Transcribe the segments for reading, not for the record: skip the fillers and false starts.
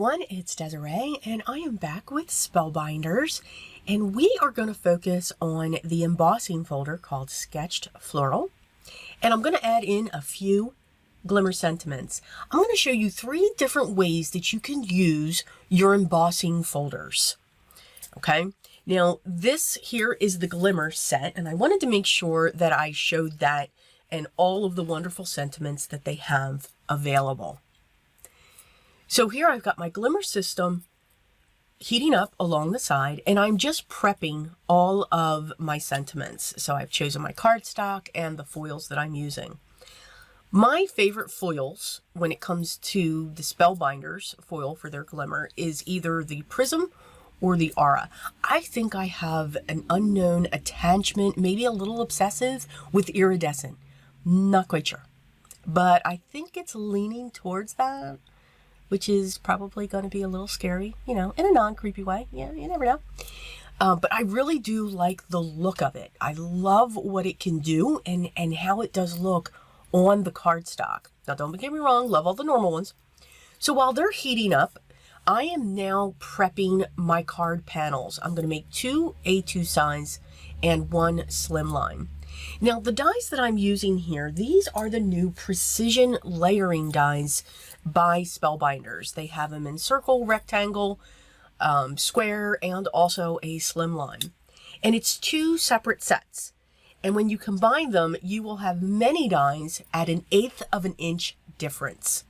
everyone, it's Desiree and I am back with Spellbinders, and we are going to focus on the embossing folder called Sketched Floral, and I'm going to add in a few glimmer sentiments. I'm going to show you 3 different ways that you can use your embossing folders. Okay, now this here is the glimmer set, and I wanted to make sure that I showed that and all of the wonderful sentiments that they have available. So here I've got my glimmer system heating up along the side, and I'm just prepping all of my sentiments. So I've chosen my cardstock and the foils that I'm using. My favorite foils when it comes to the Spellbinders foil for their glimmer is either the Prism or the Aura. I think I have an unknown attachment, maybe a little obsessive, with iridescent. Not quite sure, but I think it's leaning towards that, which is probably going to be a little scary, you know, in a non-creepy way. Yeah, you never know. But I really do like the look of it. I love what it can do and how it does look on the cardstock. Now, don't get me wrong, love all the normal ones. So while they're heating up, I am now prepping my card panels. I'm going to make 2 A2 size and 1 Slimline. Now, the dies that I'm using here, these are the new precision layering dies by Spellbinders. They have them in circle, rectangle, square, and also a Slimline. And it's 2 separate sets. And when you combine them, you will have many dies at 1/8 of an inch difference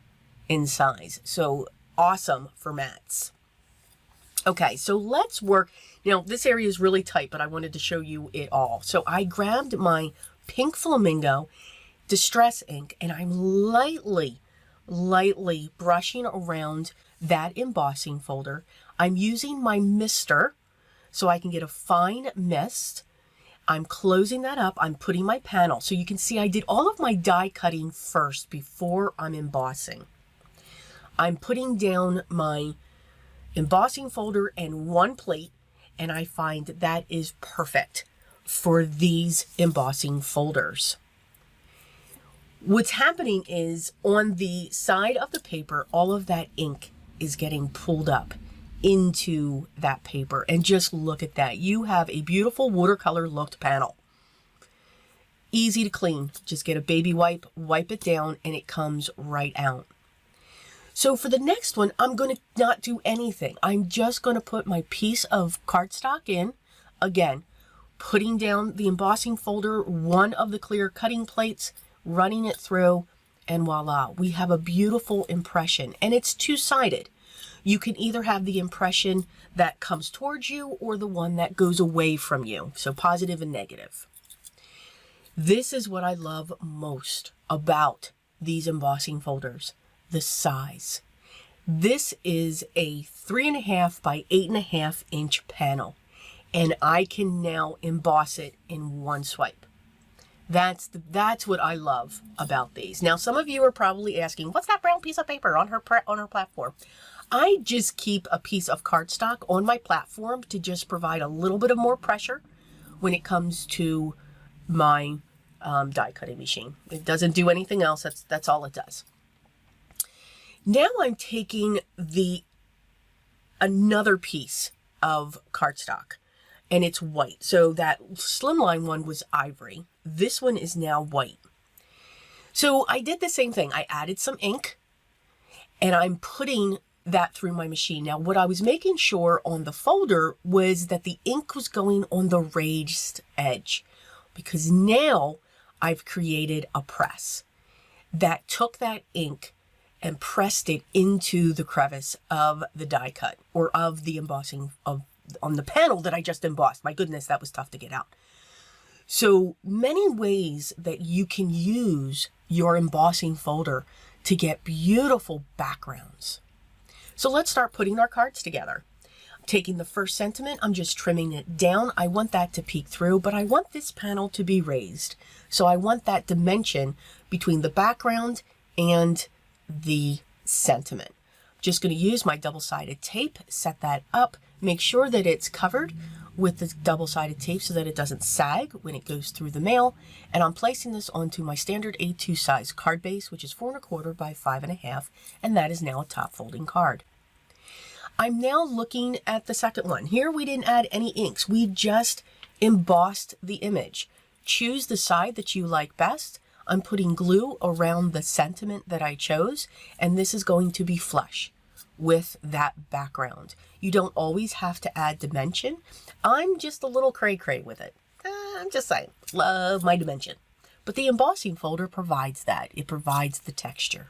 in size. So awesome for mats. Okay, so let's work. Now, this area is really tight, but I wanted to show you it all. So I grabbed my Pink Flamingo Distress ink, and I'm lightly brushing around that embossing folder. I'm using my mister so I can get a fine mist. I'm closing that up. I'm putting my panel. So you can see I did all of my die cutting first before I'm embossing. I'm putting down my embossing folder and 1 plate, and I find that is perfect for these embossing folders. What's happening is on the side of the paper, all of that ink is getting pulled up into that paper, and just look at that. You have a beautiful watercolor looked panel. Easy to clean. Just get a baby wipe, wipe it down, and it comes right out. So for the next one, I'm going to not do anything. I'm just going to put my piece of cardstock in. Again, putting down the embossing folder, 1 of the clear cutting plates, running it through, and voila, we have a beautiful impression. And it's 2-sided. You can either have the impression that comes towards you or the one that goes away from you. So positive and negative. This is what I love most about these embossing folders. The size. This is a 3.5 by 8.5 inch panel, and I can now emboss it in 1 swipe. That's what I love about these. Now, some of you are probably asking, what's that brown piece of paper on her platform? I just keep a piece of cardstock on my platform to just provide a little bit of more pressure when it comes to my die cutting machine. It doesn't do anything else. That's all it does. Now I'm taking another piece of cardstock, and it's white. So that Slimline one was ivory. This one is now white. So I did the same thing. I added some ink, and I'm putting that through my machine. Now, what I was making sure on the folder was that the ink was going on the raised edge, because now I've created a press that took that ink and pressed it into the crevice of the die cut, or of the embossing on the panel that I just embossed. My goodness, that was tough to get out. So many ways that you can use your embossing folder to get beautiful backgrounds. So let's start putting our cards together. I'm taking the first sentiment, I'm just trimming it down. I want that to peek through, but I want this panel to be raised. So I want that dimension between the background and the sentiment. I'm just going to use my double-sided tape, set that up, make sure that it's covered with the double-sided tape so that it doesn't sag when it goes through the mail, and I'm placing this onto my standard A2 size card base, which is 4 1/4 by 5 1/2, and that is now a top folding card. I'm now looking at the second one. Here we didn't add any inks. We just embossed the image. Choose the side that you like best. I'm putting glue around the sentiment that I chose, and this is going to be flush with that background. You don't always have to add dimension. I'm just a little cray-cray with it. I'm just saying, love my dimension. But the embossing folder provides that. It provides the texture.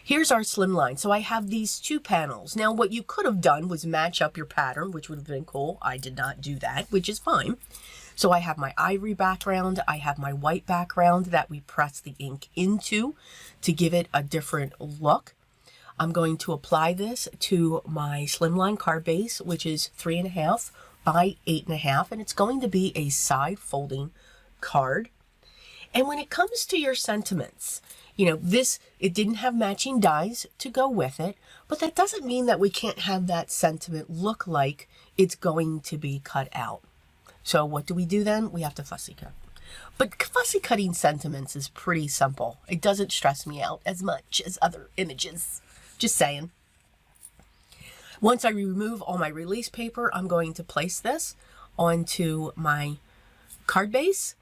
Here's our slimline. So I have these two panels. Now what you could have done was match up your pattern, which would have been cool. I did not do that, which is fine. So I have my ivory background, I have my white background that we press the ink into to give it a different look. I'm going to apply this to my Slimline card base, which is 3.5 by 8.5, and it's going to be a side folding card. And when it comes to your sentiments, you know, it didn't have matching dies to go with it, but that doesn't mean that we can't have that sentiment look like it's going to be cut out. So what do we do then? We have to fussy cut. But fussy cutting sentiments is pretty simple. It doesn't stress me out as much as other images. Just saying. Once I remove all my release paper, I'm going to place this onto my card base,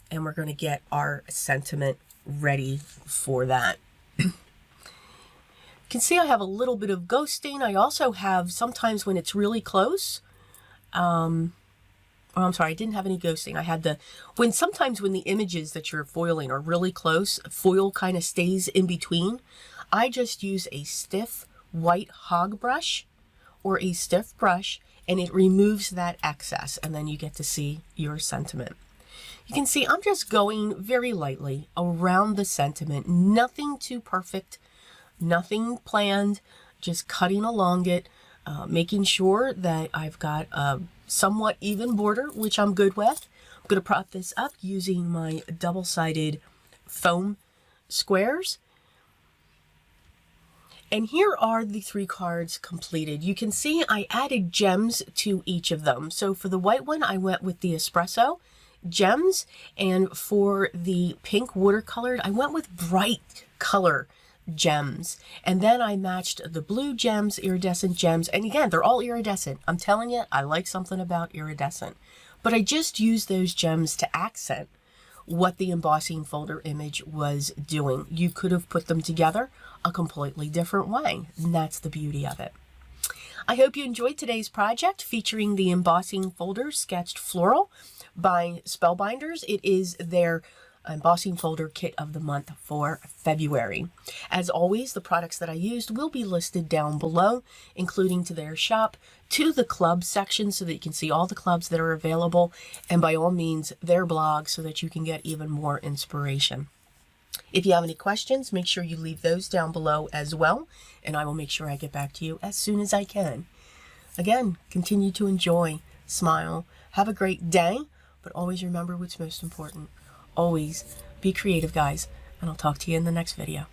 and we're going to get our sentiment ready for that. You can see I have a little bit of ghosting. I also have sometimes when it's really close, oh, I'm sorry, I didn't have any ghosting. I had sometimes when the images that you're foiling are really close, foil kind of stays in between. I just use a stiff white hog brush or a stiff brush, and it removes that excess, and then you get to see your sentiment. You can see I'm just going very lightly around the sentiment, nothing too perfect, nothing planned, just cutting along it, making sure that I've got a somewhat even border, which I'm good with. I'm going to prop this up using my double-sided foam squares. And here are the 3 cards completed. You can see I added gems to each of them. So for the white one, I went with the espresso gems, and for the pink watercolored, I went with bright color gems, and then I matched the blue gems, iridescent gems, and again, they're all iridescent. I'm telling you, I like something about iridescent, but I just used those gems to accent what the embossing folder image was doing. You could have put them together a completely different way, and that's the beauty of it. I hope you enjoyed today's project featuring the embossing folder sketched floral by Spellbinders. It is their embossing folder kit of the month for February. As always, the products that I used will be listed down below, including to their shop, to the club section so that you can see all the clubs that are available, and by all means their blog so that you can get even more inspiration. If you have any questions, make sure you leave those down below as well, and I will make sure I get back to you as soon as I can. Again, continue to enjoy, smile, have a great day, but always remember what's most important. Always be creative, guys, and I'll talk to you in the next video.